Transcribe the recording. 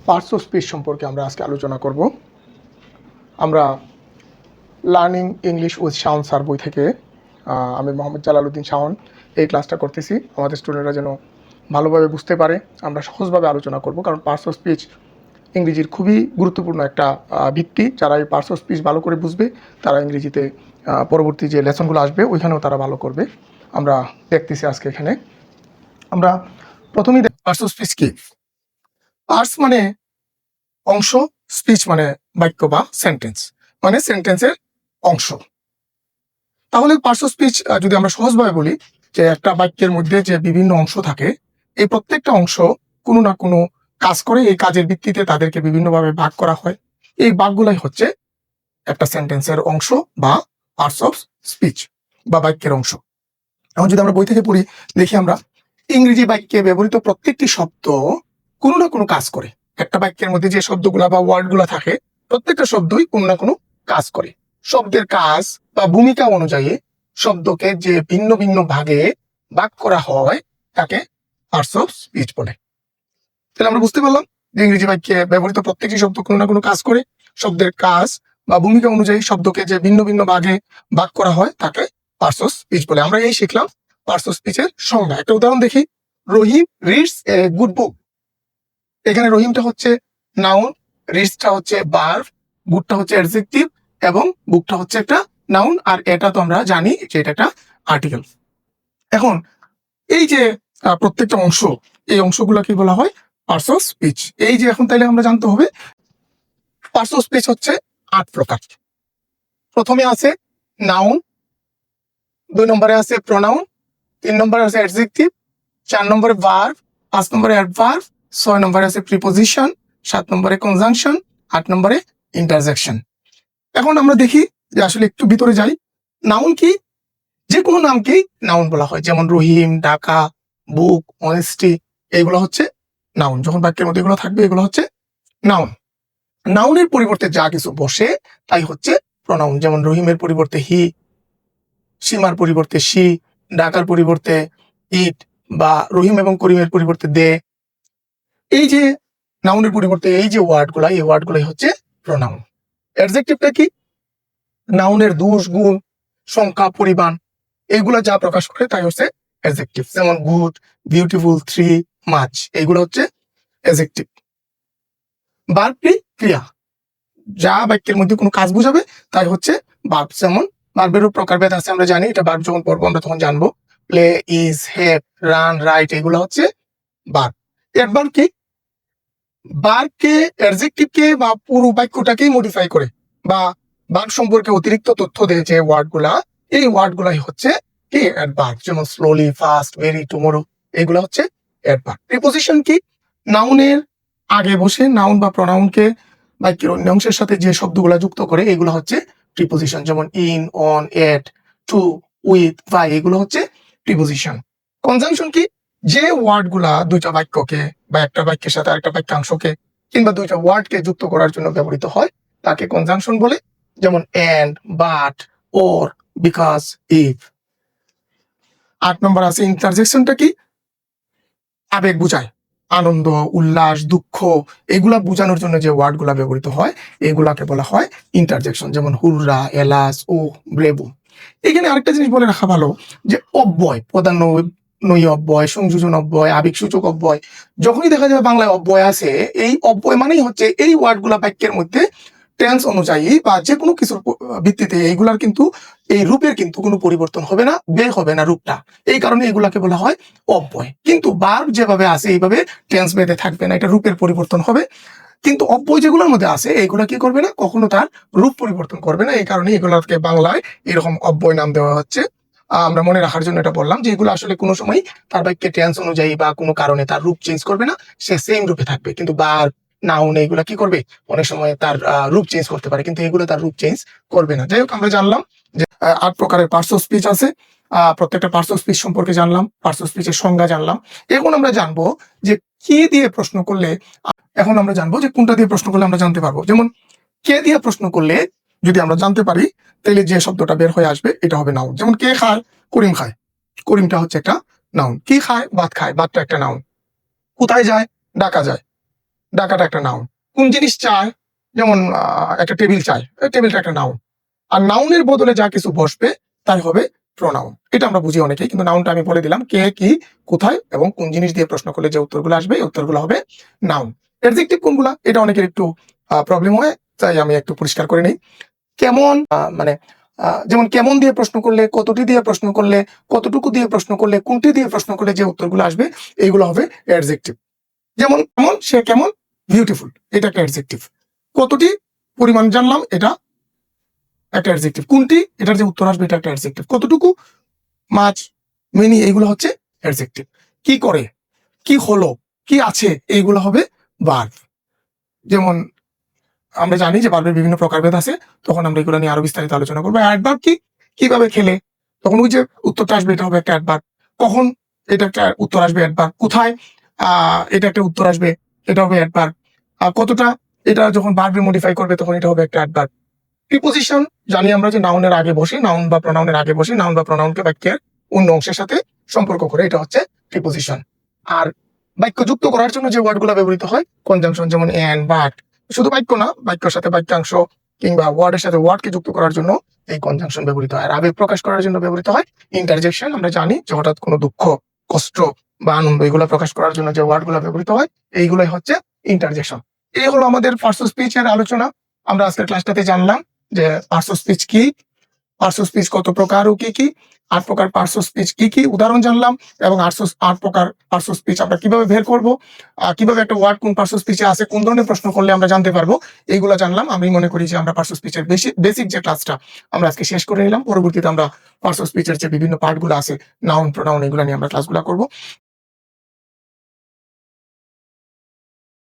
Parts of speech সম্পর্কে আমরা আজকে আলোচনা করব। আমরা learning English with Shaon sir বই থেকে আমি মোহাম্মদ জালালউদ্দিন শাওন এই ক্লাসটা করতেছি। আমাদের স্টুডেন্টরা যেন ভালোভাবে বুঝতে পারে, আমরা সহজভাবে আলোচনা করব, কারণ পার্টস অফ স্পিচ ইংরেজির খুবই গুরুত্বপূর্ণ একটা ভিত্তি। যারা এই পার্টস অফ স্পিচ ভালো করে বুঝবে তারা ইংরেজিতে পরবর্তী যে লেসনগুলো আসবে ওইখানেও তারা ভালো করবে। আমরা দেখতেছি আজকে এখানে আমরা প্রথমেই পার্টস অফ স্পিচ কি। পার্টস মানে অংশ, স্পিচ মানে বাক্য বা সেন্টেন্স, মানে সেন্টেন্সের অংশ। তাহলে পার্টস অফ স্পিচ যদি আমরা সহজভাবে বলি যে একটা বাক্যের মধ্যে যে বিভিন্ন অংশ থাকে, এই প্রত্যেকটা অংশ কোনো না কোনো কাজ করে, এই কাজের ভিত্তিতে তাদেরকে বিভিন্নভাবে ভাগ করা হয়। এই ভাগগুলাই হচ্ছে একটা সেন্টেন্সের অংশ বা পার্টস অফ স্পিচ বা বাক্যের অংশ। এখন যদি আমরা বই থেকে পড়ি, দেখি আমরা ইংরেজি বাক্যে ব্যবহৃত প্রত্যেকটি শব্দ কোনো না কোনো কাজ করে। একটা বাক্যের মধ্যে যে শব্দগুলা বা ওয়ার্ডগুলা থাকে, প্রত্যেকটা শব্দই কোনো না কোনো কাজ করে। শব্দের কাজ বা ভূমিকা অনুযায়ী শব্দকে যে ভিন্ন ভিন্ন ভাগে ভাগ করা হয় তাকে পার্টস অফ স্পিচ বলে। তাহলে আমরা বুঝতে পারলাম যে ইংরেজি বাক্যে ব্যবহৃত প্রত্যেকটি শব্দ কোনো না কোনো কাজ করে। শব্দের কাজ বা ভূমিকা অনুযায়ী শব্দকে যে ভিন্ন ভিন্ন ভাগে ভাগ করা হয় তাকে পার্টস অফ স্পিচ বলে। আমরা এই শিখলাম পার্টস অফ স্পিচের সংজ্ঞা। একটা উদাহরণ দেখি, রহিম রিডস এ গুড বুক। এখানে রহিমটা হচ্ছে নাউন, রিডসটা হচ্ছে ভার্ব, গুডটা হচ্ছে অ্যাডজেক্টিভ এবং বুকটা হচ্ছে একটা নাউন, আর এটা তো আমরা জানি যে এটা একটা আর্টিকেল। এখন এই যে প্রত্যেকটা অংশ, এই অংশগুলোকে বলা হয় পার্টস অফ স্পিচ। এই যে এখন তাইলে আমরা জানতে হবে পার্টস অফ স্পিচ হচ্ছে 8 প্রকার। প্রথমে আছে নাউন, 2 নম্বরে আছে প্রোনাউন, 3 নম্বরে আছে অ্যাডজেক্টিভ, 4 নম্বরে ভার্ব, 5 নম্বরে অ্যাডভার্ব, 6 নম্বরে আছে প্রিপোজিশন, 7 নম্বরে কনজাংশন, 8 নম্বরে ইন্টারজেকশন। এখন আমরা দেখি যে আসলে একটু ভিতরে যাই। নাউন কি? যে কোনো নামকেই নাউন বলা হয়, যেমন রহিম, ঢাকা, বুক, অনেস্টি, এগুলো হচ্ছে নাউন। যখন বাক্যের মধ্যে এগুলো থাকবে এগুলো হচ্ছে নাউন। নাউনের পরিবর্তে যা কিছু বসে তাই হচ্ছে প্রোনাউন। যেমন রহিমের পরিবর্তে হি, সীমার পরিবর্তে শি, ঢাকার পরিবর্তে ইট, বা রহিম এবং করিমের পরিবর্তে দে। এই যে নাউনের পরিবর্তে এই যে ওয়ার্ডগুলা, এই ওয়ার্ডগুলাই হচ্ছে প্রোনাউন। অ্যাডজেক্টিভটা কি? নাউনের দোষ, গুণ, সংখ্যা, পরিমাণ, এগুলা যা প্রকাশ করে তাই হচ্ছে অ্যাডজেক্টিভ। যেমন গুড, বিউটিফুল, থ্রি, মাচ, এইগুলো হচ্ছে অ্যাডজেক্টিভ। ভার্ব কি? ক্রিয়া, যা বাক্যের মধ্যে কোনো কাজ বোঝাবে তাই হচ্ছে ভার্ব। যেমন ভার্বেরও প্রকারভেদ আছে, আমরা জানি, এটা ভার্ব যখন পড়বো আমরা তখন জানবো। Play, is, have, run, right, এগুলো হচ্ছে ভার্ব। অ্যাডভার্ব কি? ভার্বকে, অ্যাডজেক্টিভকে বা পুরো বাক্যটাকেই মডিফাই করে বা ভার্ব সম্পর্কে অতিরিক্ত তথ্য দেয় যে ওয়ার্ডগুলা, এই ওয়ার্ডগুলাই হচ্ছে কি? অ্যাডভার্ব। যেমন স্লোলি, ফাস্ট, ভেরি, টুমোরো, এগুলো হচ্ছে অ্যাডভার্ব। প্রিপোজিশন কি? নাউনের আগে বসে নাউন বা প্রোনাউনকে বাক্যের অন্য অংশের সাথে যে শব্দগুলা যুক্ত করে এগুলো হচ্ছে প্রিপোজিশন। যেমন in, on, at, to, with, by, এগুলো হচ্ছে প্রিপোজিশন। কনজাংশন কি? যে ওয়ার্ডগুলা দুইটা বাক্যকে বা একটা বাক্যের সাথে আরেকটা বাক্যাংশকে কিংবা দুইটা ওয়ার্ডকে যুক্ত করার জন্য ব্যবহৃত হয় তাকে কনজাংশন বলে। যেমন and, but, or, because, if. 8 নম্বর আছে ইন্টারজেকশনটা কি? আবেগ বুঝায়, আনন্দ, উল্লাস, দুঃখ, এগুলা বোঝানোর জন্য যে ওয়ার্ডগুলা ব্যবহৃত হয় এগুলাকে বলা হয় ইন্টারজেকশন। যেমন হুররা, এলাস, ও, ব্রেবু। এখানে আরেকটা জিনিস বলে রাখা ভালো যে অব্যয়, প্রধান নয় অব্যয়, সংযোজন অব্যয়, আবেগসূচক অব্যয়, যখনই দেখা যাবে বাংলায় অব্যয় আছে, এই অব্যয় মানেই হচ্ছে এই ওয়ার্ডগুলা বাক্যের মধ্যে টেন্স অনুযায়ী বা যে কোনো কিছুর ভিত্তিতে এইগুলার কিন্তু এই রূপের কিন্তু কোনো পরিবর্তন হবে না, বের হবে না রূপটা। এই কারণে এগুলাকে বলা হয় অব্যয়। কিন্তু ভার্ব যেভাবে আছে এইভাবে টেন্স বেঁধে থাকবে না, এটা রূপের পরিবর্তন হবে। কিন্তু অব্যয় যেগুলোর মধ্যে আছে এইগুলা কি করবে না, কখনো তার রূপ পরিবর্তন করবে না। এই কারণে এগুলোকে বাংলায় এরকম অব্যয় নাম দেওয়া হচ্ছে। আমরা মনে রাখার জন্য এটা বললাম যে এগুলো আসলে কোনো সময় তার বাক্যে টেন্স অনুযায়ী বা কোনো কারণে তার রূপ চেঞ্জ করবে না, সে সেম রূপে থাকবে। কিন্তু ভার্ব, নাউন, এগুলা কি করবে, অনেক সময় তার রূপ চেঞ্জ করতে পারে, কিন্তু এগুলো তার রূপ চেঞ্জ করবে না। যাই হোক, আমরা জানলাম যে 8 প্রকারের পার্টস অফ স্পিচ আছে। প্রত্যেকটা পার্টস অফ স্পিচ সম্পর্কে জানলাম, পার্টস অফ স্পিচের সংজ্ঞা জানলাম। এখন আমরা জানবো যে কি দিয়ে প্রশ্ন করলে, এখন আমরা জানবো যে কোনটা দিয়ে প্রশ্ন করলে আমরা জানতে পারবো। যেমন কে দিয়ে প্রশ্ন করলে যদি আমরা জানতে পারি তাহলে যে শব্দটা বের হয়ে আসবে এটা হবে নাউন। যেমন কে খায়? করিম খায়, করিমটা হচ্ছে একটা নাউন। কি খায়? ভাত খায়, ভাতটা একটা নাউন। কোথায় যায়? ডাকা যায়, ডাকাটা একটা নাউন। কোন জিনিস চায়, যেমন একটা টেবিল চায়, টেবিলটা একটা নাউন। আর নাউনের বদলে যা কিছু বসবে তাই হবে প্রোনাউন। এটা আমরা বুঝি অনেকেই, কিন্তু নাউনটা আমি বলে দিলাম কে, কি, কোথায় এবং কোন জিনিস দিয়ে প্রশ্ন করলে যে উত্তরগুলো আসবে এই উত্তরগুলো হবে নাউন। অ্যাডজেক্টিভ কোনগুলা, এটা অনেকের একটু প্রবলেম হয়, তাই আমি একটু পরিষ্কার করে নিই। কেমন মানে যেমন কেমন দিয়ে প্রশ্ন করলে, কতটি দিয়ে প্রশ্ন করলে, কতটুকু দিয়ে প্রশ্ন করলে, কোনটি দিয়ে প্রশ্ন করলে যে উত্তরগুলো আসবে এইগুলো হবে অ্যাডজেক্টিভ। যেমন কেমন, সে কেমন, বিউটিফুল, এটা একটা অ্যাডজেক্টিভ। কতটি পরিমাণ জানলাম, এটা একটা অ্যাডজেক্টিভ। কোনটি, এটার যে উত্তর আসবে এটা একটা অ্যাডজেক্টিভ। কতটুকু, মাছ, মিনি, এইগুলো হচ্ছে অ্যাডজেক্টিভ। কি করে, কি হলো, কি আছে, এইগুলো হবে ভার্ব। যেমন আমরা জানি যে ভার্বের বিভিন্ন প্রকারভেদ আছে, তখন আমরা এগুলো নিয়ে আরো বিস্তারিত আলোচনা করবো। অ্যাডভার্ব কি, কিভাবে খেলে, তখন ওই যে উত্তরটা আসবে এটা হবে একটা অ্যাডভার্ব। কখন, এটা একটা উত্তর আসবে অ্যাডভার্ব। কোথায়, এটা একটা উত্তর আসবে, এটা হবে অ্যাডভার্ব। কতটা, এটা যখন ভার্বে মডিফাই করবে তখন এটা হবে একটা অ্যাডভার্ব। প্রিপোজিশন জানি আমরা যে নাউনের আগে বসে, নাউন বা প্রনাউনের আগে বসে, নাউন বা প্রনাউনকে বাক্যের অন্য অংশের সাথে সম্পর্ক করে, এটা হচ্ছে প্রিপোজিশন। আর বাক্য যুক্ত করার জন্য যে ওয়ার্ডগুলো ব্যবহৃত হয় কনজাংশন, যেমন এন্ড, বাট। শুধু বাক্য না, বাক্যের সাথে বাক্যাংশ কিংবা ওয়ার্ডের সাথে ওয়ার্ডকে যুক্ত করার জন্য এই কনজাংশন ব্যবহৃত হয়। আর আবেগ প্রকাশ করার জন্য ব্যবহৃত হয় ইন্টারজেকশন। আমরা জানি যে হঠাৎ কোনো দুঃখ, কষ্ট বা আনন্দ এগুলো প্রকাশ করার জন্য যে ওয়ার্ডগুলো ব্যবহৃত হয় এইগুলোই হচ্ছে ইন্টারজেকশন। এই হলো আমাদের পার্টস অফ স্পিচ এর আলোচনা। আমরা আজকের ক্লাসটাতে জানলাম যে পার্টস অফ স্পিচ কি, পার্টস অফ স্পিচ কত প্রকার ও কি কি, 8 প্রকার পার্টস অফ স্পিচ কি কি উদাহরণ জানলাম, এবং 8 প্রকার পার্টস অফ স্পিচ আমরা কিভাবে বের করব, কিভাবে একটা ওয়ার্ড কোন পার্টস অফ স্পিচে আছে, কোন ধরনের প্রশ্ন করলে আমরা জানতে পারবো, এইগুলো জানলাম। আমি মনে করি যে আমরা পার্টস অফ স্পিচের বেসিক যে ক্লাসটা আমরা আজকে শেষ করে নিলাম। পরবর্তীতে আমরা পার্টস অফ স্পিচের যে বিভিন্ন পার্টগুলো আছে, নাউন, প্রোনাউন, এগুলো নিয়ে আমরা ক্লাসগুলো করবো।